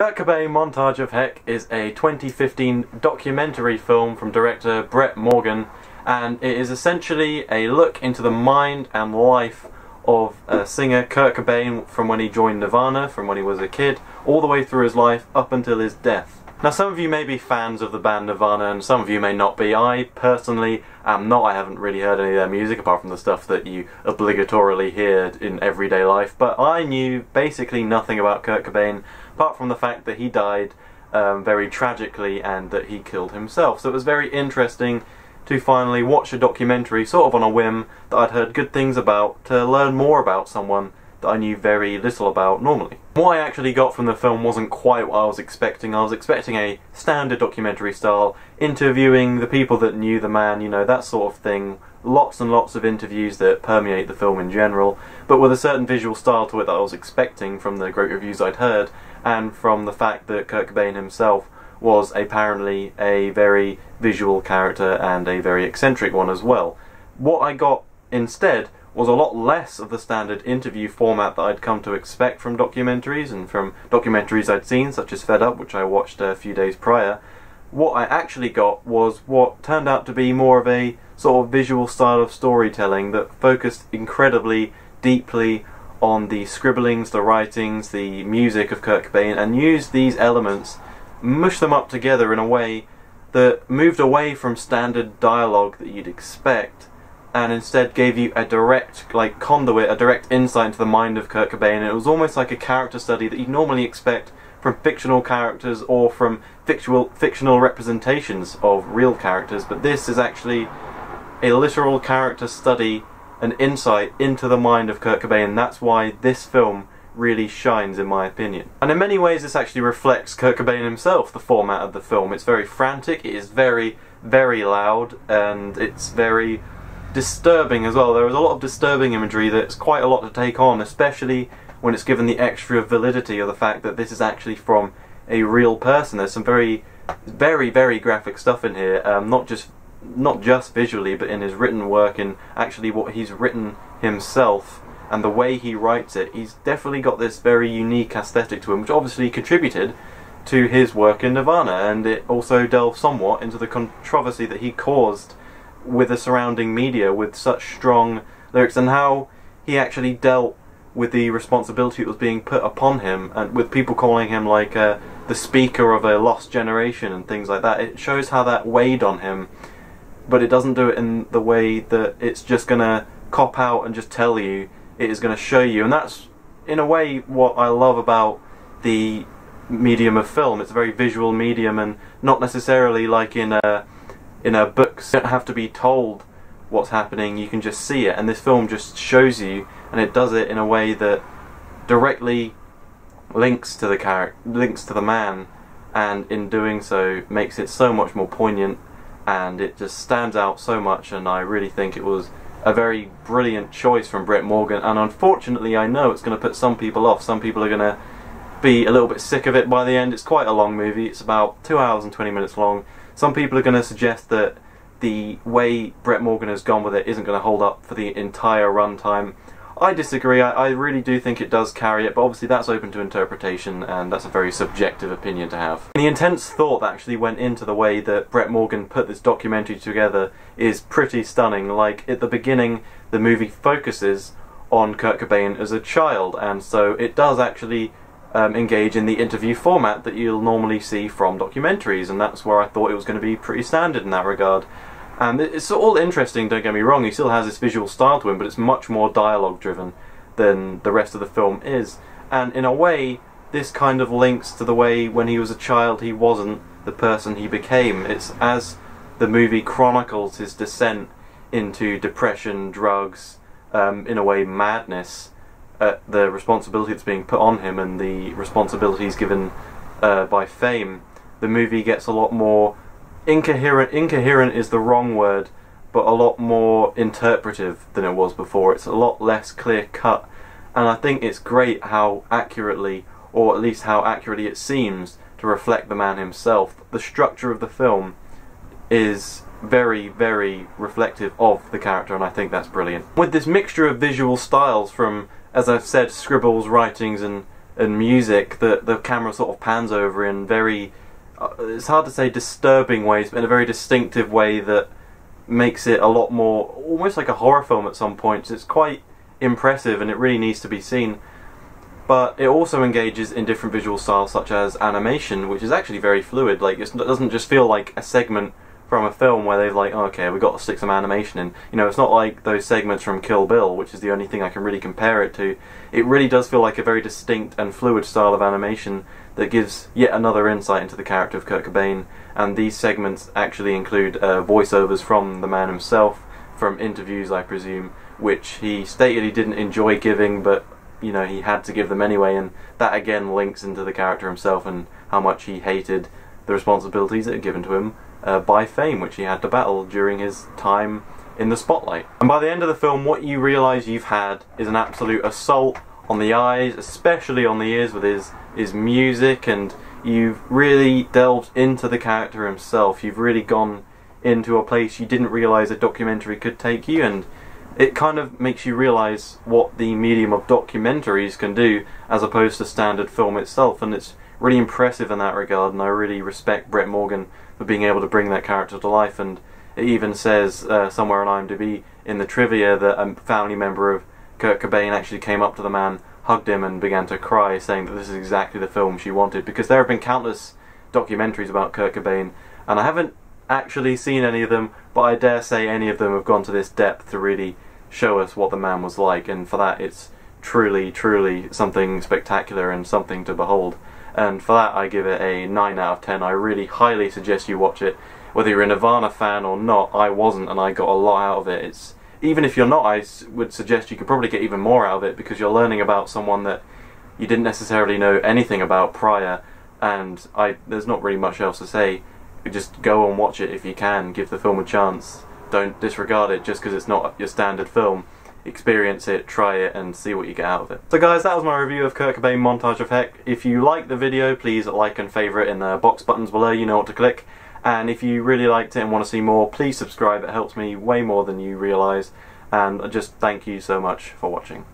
Kurt Cobain, Montage of Heck is a 2015 documentary film from director Brett Morgen, and it is essentially a look into the mind and life of singer Kurt Cobain from when he joined Nirvana, from when he was a kid, all the way through his life up until his death. Now, some of you may be fans of the band Nirvana and some of you may not be. I personally am not. I haven't really heard any of their music apart from the stuff that you obligatorily hear in everyday life, but I knew basically nothing about Kurt Cobain apart from the fact that he died very tragically and that he killed himself. So it was very interesting to finally watch a documentary sort of on a whim that I'd heard good things about, to learn more about someone that I knew very little about normally. What I actually got from the film wasn't quite what I was expecting. I was expecting a standard documentary style, interviewing the people that knew the man, you know, that sort of thing. Lots and lots of interviews that permeate the film in general, but with a certain visual style to it that I was expecting from the great reviews I'd heard, and from the fact that Kurt Cobain himself was apparently a very visual character and a very eccentric one as well. What I got instead was a lot less of the standard interview format that I'd come to expect from documentaries and from documentaries I'd seen, such as Fed Up, which I watched a few days prior. What I actually got was what turned out to be more of a sort of visual style of storytelling that focused incredibly deeply on the scribblings, the writings, the music of Kurt Cobain, and used these elements, mushed them up together in a way that moved away from standard dialogue that you'd expect, and instead gave you a direct, conduit, a direct insight into the mind of Kurt Cobain. And it was almost like a character study that you'd normally expect from fictional characters or from fictional representations of real characters, but this is actually a literal character study, an insight into the mind of Kurt Cobain. That's why this film really shines, in my opinion. And in many ways this actually reflects Kurt Cobain himself, the format of the film. It's very frantic, it is very, very loud, and it's very disturbing as well. There is a lot of disturbing imagery that's quite a lot to take on, especially when it's given the extra validity of the fact that this is actually from a real person. There's some very, very, very graphic stuff in here, not just visually, but in his written work and actually what he's written himself and the way he writes it. He's definitely got this very unique aesthetic to him, which obviously contributed to his work in Nirvana, and it also delves somewhat into the controversy that he caused with the surrounding media with such strong lyrics, and how he actually dealt with the responsibility that was being put upon him, and with people calling him like the speaker of a lost generation and things like that. It shows how that weighed on him, but it doesn't do it in the way that it's just gonna cop out and just tell you. It is gonna show you, and that's in a way what I love about the medium of film. It's a very visual medium, and not necessarily like in a books. You don't have to be told what's happening, you can just see it, and this film just shows you, and it does it in a way that directly links to the character, links to the man, and in doing so makes it so much more poignant, and it just stands out so much. And I really think it was a very brilliant choice from Brett Morgen, and unfortunately I know it's going to put some people off. Some people are going to be a little bit sick of it by the end. It's quite a long movie, it's about 2 hours and 20 minutes long. Some people are going to suggest that the way Brett Morgen has gone with it isn't going to hold up for the entire runtime. I disagree. I really do think it does carry it, but obviously that's open to interpretation, and that's a very subjective opinion to have. And the intense thought that actually went into the way that Brett Morgen put this documentary together is pretty stunning. Like, at the beginning, the movie focuses on Kurt Cobain as a child, and so it does actually engage in the interview format that you'll normally see from documentaries, and that's where I thought it was going to be pretty standard in that regard. And it's all interesting, don't get me wrong, he still has this visual style to him, but it's much more dialogue driven than the rest of the film is. And in a way, this kind of links to the way when he was a child he wasn't the person he became. It's as the movie chronicles his descent into depression, drugs, in a way madness, the responsibility that's being put on him and the responsibilities given by fame. The movie gets a lot more incoherent is the wrong word, but a lot more interpretive than it was before. It's a lot less clear cut, and I think it's great how accurately, or at least how accurately it seems to reflect the man himself. The structure of the film is very, very reflective of the character, and I think that's brilliant. With this mixture of visual styles from, as I've said, scribbles, writings and and music that the camera sort of pans over in very, it's hard to say disturbing ways, but in a very distinctive way that makes it a lot more, almost like a horror film at some points. It's quite impressive and it really needs to be seen. But it also engages in different visual styles such as animation, which is actually very fluid. Like, it doesn't just feel like a segment from a film where they've like, oh, okay, we've got to stick some animation in. You know, it's not like those segments from Kill Bill, which is the only thing I can really compare it to. It really does feel like a very distinct and fluid style of animation that gives yet another insight into the character of Kurt Cobain. And these segments actually include voiceovers from the man himself, from interviews, I presume, which he stated he didn't enjoy giving, but you know, he had to give them anyway, and that again links into the character himself and how much he hated the responsibilities that are given to him by fame, which he had to battle during his time in the spotlight. And by the end of the film, what you realise you've had is an absolute assault on the eyes, especially on the ears, with his music, and you've really delved into the character himself. You've really gone into a place you didn't realise a documentary could take you, and it kind of makes you realise what the medium of documentaries can do as opposed to standard film itself, and it's really impressive in that regard, and I really respect Brett Morgan for being able to bring that character to life. And it even says somewhere on IMDb in the trivia that a family member of Kurt Cobain actually came up to the man, hugged him and began to cry, saying that this is exactly the film she wanted, because there have been countless documentaries about Kurt Cobain and I haven't actually seen any of them, but I dare say any of them have gone to this depth to really show us what the man was like, and for that it's truly, truly something spectacular and something to behold. And for that I give it a 9 out of 10. I really highly suggest you watch it. Whether you're a Nirvana fan or not, I wasn't, and I got a lot out of it. It's, even if you're not, I would suggest you could probably get even more out of it, because you're learning about someone that you didn't necessarily know anything about prior, and there's not really much else to say. Just go and watch it if you can. Give the film a chance. Don't disregard it just because it's not your standard film. Experience it, try it, and see what you get out of it. So guys, that was my review of Kurt Cobain Montage of Heck. If you liked the video, please like and favourite in the box buttons below, you know what to click. And if you really liked it and want to see more, please subscribe. It helps me way more than you realise. And just thank you so much for watching.